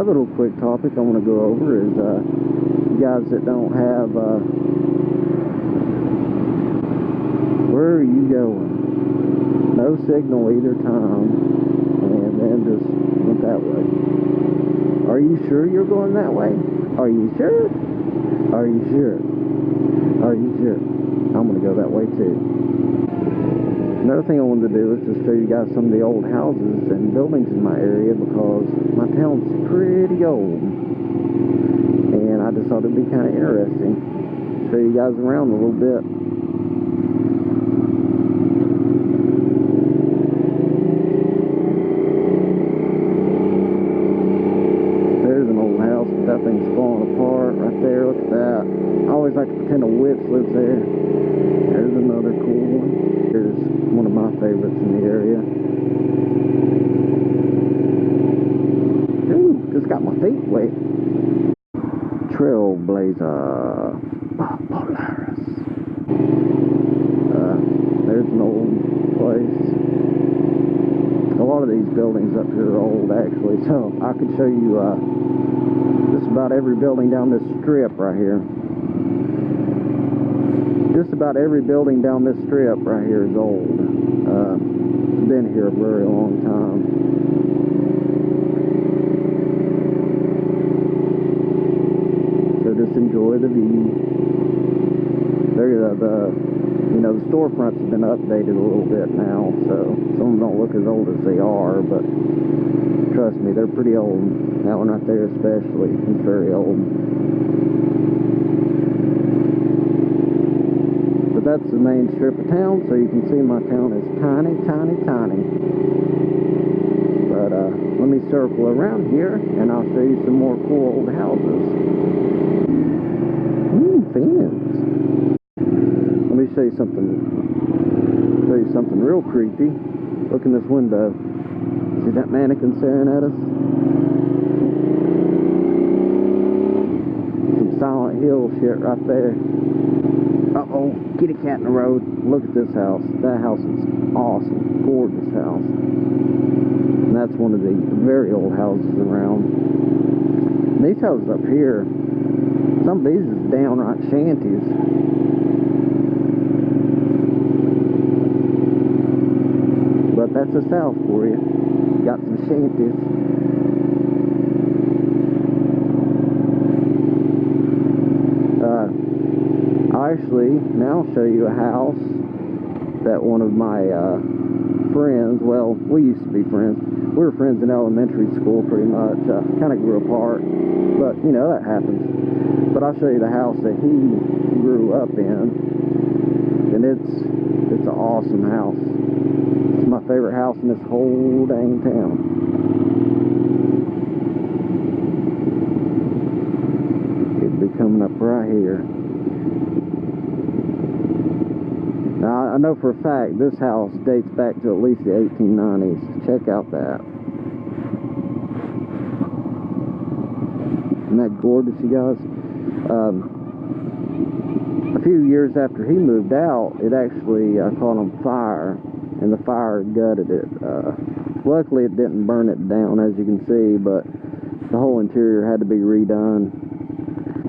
Another little quick topic I want to go over is you guys that don't have where are you going? No signal either time, and then just went that way. Are you sure you're going that way? Are you sure? Are you sure? Are you sure? I'm gonna go that way too. Another thing I wanted to do is just show you guys some of the old houses and buildings in my area, because my town's pretty old, and I just thought it'd be kind of interesting. Show you guys around a little bit. There's an old house, but that thing's falling apart right there. Look at that. I always like to pretend a witch lives there. There's another cool one. Here's one of my favorites in the area. Ooh, just got my feet wet. Trailblazer Polaris. There's an old place. A lot of these buildings up here are old, actually, so I could show you just about every building down this strip right here. Just about every building down this strip right here is old. Been here a very long time. So just enjoy the view. There, the storefronts have been updated a little bit now, so some of them don't look as old as they are, but trust me, they're pretty old. That one right there especially is very old. That's the main strip of town, so you can see my town is tiny, tiny, tiny. But let me circle around here, and I'll show you some more cool old houses. Fans. Let me show you something. Show you something real creepy. Look in this window. See that mannequin staring at us? Some Silent Hill shit right there. Uh-oh, kitty cat in the road. Look at this house. That house is awesome. Gorgeous house. And that's one of the very old houses around. And these houses up here, some of these is downright shanties. But that's the South for you. Got some shanties. I'll actually now show you a house that one of my friends, well, we used to be friends. We were friends in elementary school pretty much. Kind of grew apart, but you know, that happens. But I'll show you the house that he grew up in, and it's an awesome house. It's my favorite house in this whole dang town. It'll be coming up right here. Now, I know for a fact this house dates back to at least the 1890s. Check out that. Isn't that gorgeous, you guys? A few years after he moved out, it actually caught on fire, and the fire gutted it. Luckily, it didn't burn it down, as you can see, but the whole interior had to be redone.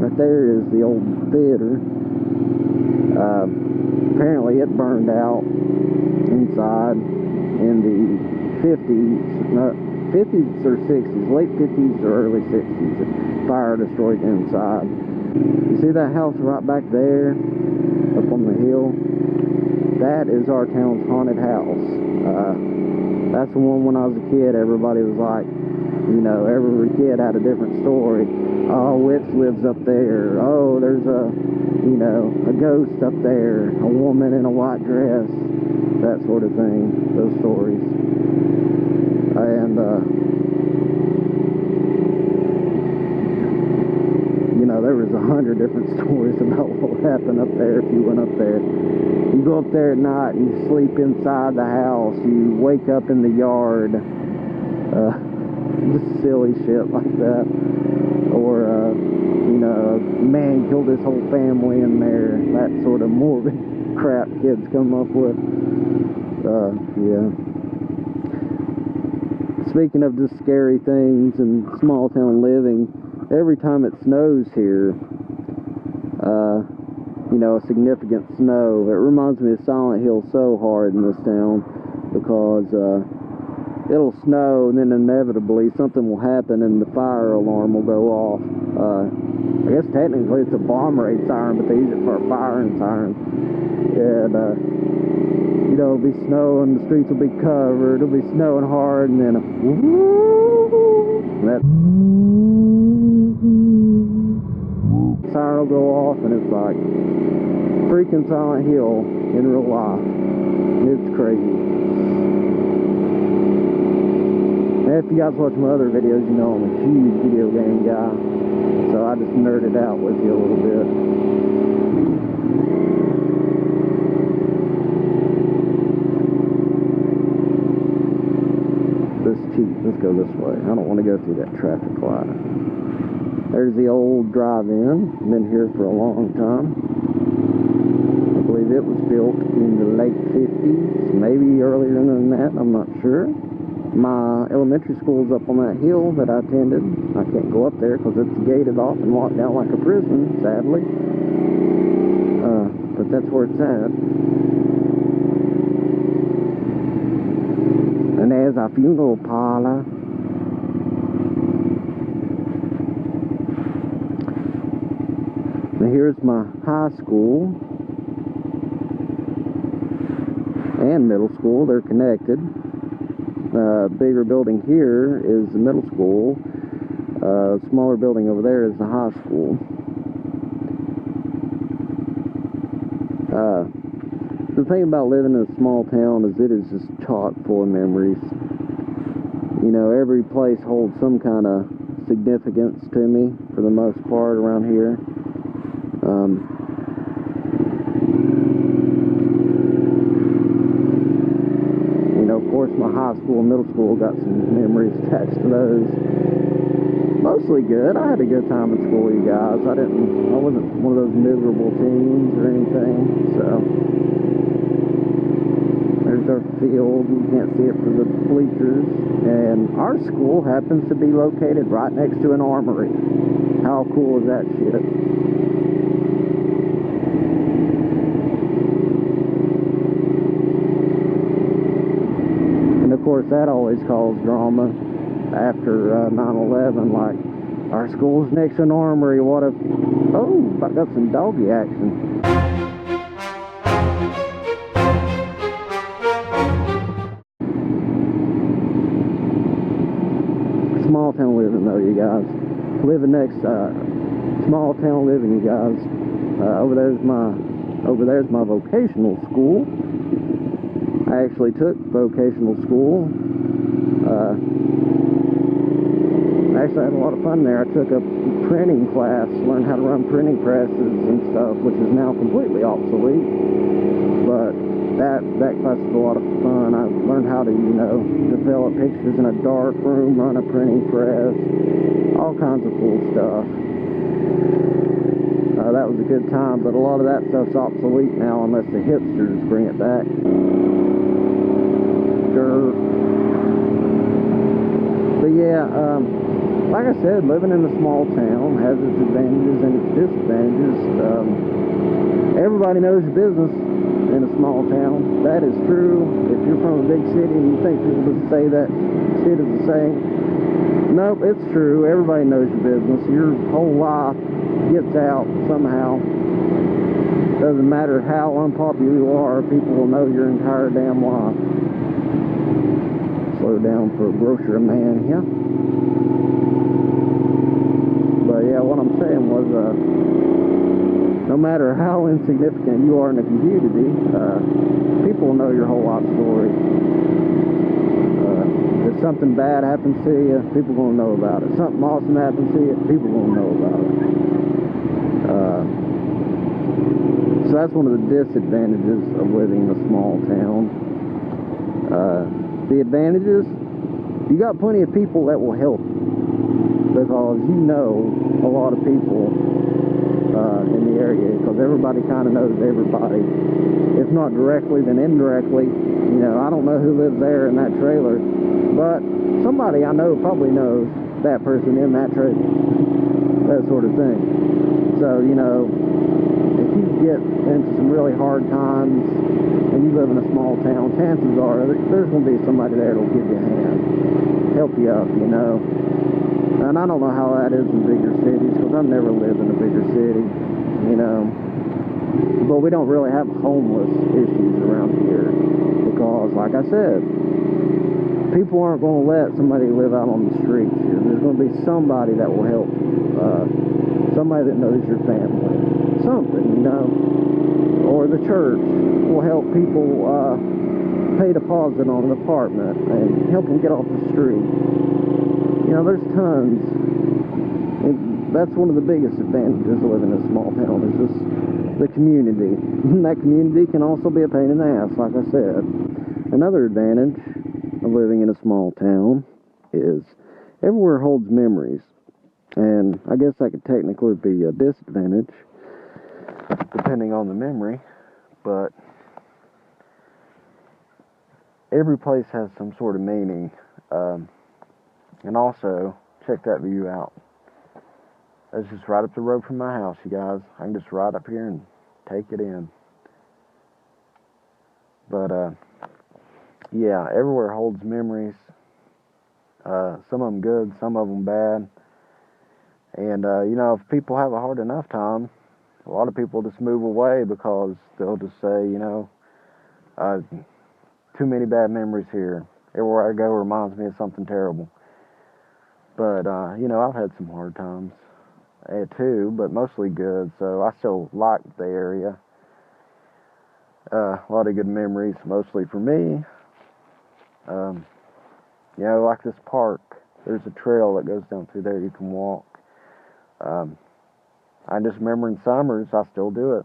Right there is the old theater. Apparently it burned out inside in the 50s or 60s, late 50s or early 60s. The fire destroyed the inside. You see that house right back there up on the hill? That is our town's haunted house. That's the one when I was a kid, everybody was like, you know, every kid had a different story. Oh, witch lives up there. Oh, there's a ghost up there. A woman in a white dress. That sort of thing. Those stories. And, you know, there was 100 different stories about what happened up there if you went up there. You go up there at night and you sleep inside the house. You wake up in the yard. Just silly shit like that. Or, you know, a man killed his whole family in there. That sort of morbid crap kids come up with. Yeah. speaking of just scary things and small town living, every time it snows here, you know, a significant snow, it reminds me of Silent Hill so hard in this town, because it'll snow and then inevitably something will happen and the fire alarm will go off. I guess technically it's a bomb raid siren, but they use it for a fire siren. And you know, it'll be snowing, the streets will be covered, it'll be snowing hard, and then that siren will go off, and it's like freaking Silent Hill in real life. It's crazy. And if you guys watch my other videos, you know I'm a huge video game guy, so I just nerded out with you a little bit. This is cheap. Let's go this way. I don't want to go through that traffic light. There's the old drive-in. Been here for a long time. I believe it was built in the late 50s, maybe earlier than that, I'm not sure. My elementary school's up on that hill that I attended. I can't go up there because it's gated off and locked down like a prison, sadly. But that's where it's at. And there's our funeral parlor. Now here's my high school and middle school. They're connected. Bigger building here is the middle school. Smaller building over there is the high school. The thing about living in a small town is it is just chock full of memories. You know, every place holds some kind of significance to me for the most part around here. You know, of course, my high school and middle school got some memories attached to those. Mostly good. I had a good time in school, you guys. I wasn't one of those miserable teens or anything, so. There's our field. You can't see it for the bleachers. And our school happens to be located right next to an armory. How cool is that shit? And of course, that always caused drama after 9/11. Like, our school's next to an armory. What if... Oh, I got some doggy action. Small town living though, you guys. Living next, small town living, you guys. Over there's my vocational school. I actually took vocational school. I actually had a lot of fun there. I took a printing class, learned how to run printing presses and stuff, which is now completely obsolete. But that class was a lot of fun. I learned how to, you know, develop pictures in a dark room, run a printing press, all kinds of cool stuff. That was a good time, but a lot of that stuff's obsolete now unless the hipsters bring it back. Sure. But yeah, like I said, living in a small town has its advantages and its disadvantages. Everybody knows your business in a small town. That is true. If you're from a big city and you think people just say that shit is the same, nope, it's true. Everybody knows your business. Your whole life gets out somehow. Doesn't matter how unpopular you are, people will know your entire damn life. Slow down for a grocery man here. But yeah, what I'm saying was, no matter how insignificant you are in the community, people will know your whole life story. If something bad happens to you, people will know about it. Something awesome happens to you, people will know about it. So that's one of the disadvantages of living in a small town. The advantages, you got plenty of people that will help you, because you know a lot of people in the area, because everybody kind of knows everybody. If not directly, then indirectly. You know, I don't know who lives there in that trailer, But somebody I know probably knows that person in that trade, that sort of thing. So, you know, if you get into some really hard times and you live in a small town, chances are there's going to be somebody there that'll give you a hand, help you up, you know. And I don't know how that is in bigger cities, because I've never lived in a bigger city, you know. But we don't really have homeless issues around here, because, like I said, people aren't going to let somebody live out on the streets here. There's going to be somebody that will help, somebody that knows your family, something, you know. Or the church will help people pay deposit on an apartment and help them get off the street. You know, there's tons. That's one of the biggest advantages of living in a small town, is just the community. That community can also be a pain in the ass, like I said. Another advantage of living in a small town is everywhere holds memories. And I guess that could technically be a disadvantage, depending on the memory. But every place has some sort of meaning. And also, check that view out. That's just right up the road from my house, you guys. I can just ride up here and take it in. But, yeah, everywhere holds memories. Some of them good, some of them bad. And, you know, if people have a hard enough time, a lot of people just move away because they'll just say, you know, too many bad memories here. Everywhere I go reminds me of something terrible. But, you know, I've had some hard times too, but mostly good, so I still like the area. A lot of good memories, mostly for me. You know, like this park, there's a trail that goes down through there you can walk. I just remember in summers, I still do it.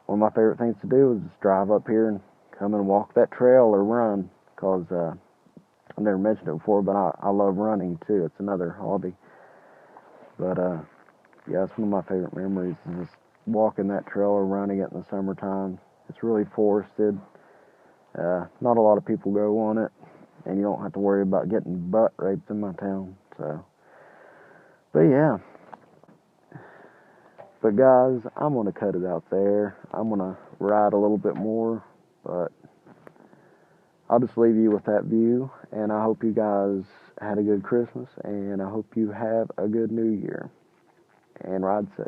One of my favorite things to do is just drive up here and come and walk that trail or run, because I've never mentioned it before, but I love running too. It's another hobby. But yeah, it's one of my favorite memories, is just walking that trail or running it in the summertime. It's really forested. Not a lot of people go on it, and you don't have to worry about getting butt raped in my town. So, but yeah. But guys, I'm gonna cut it out there. I'm gonna ride a little bit more, but I'll just leave you with that view, and I hope you guys had a good Christmas, and I hope you have a good New Year, and ride safe.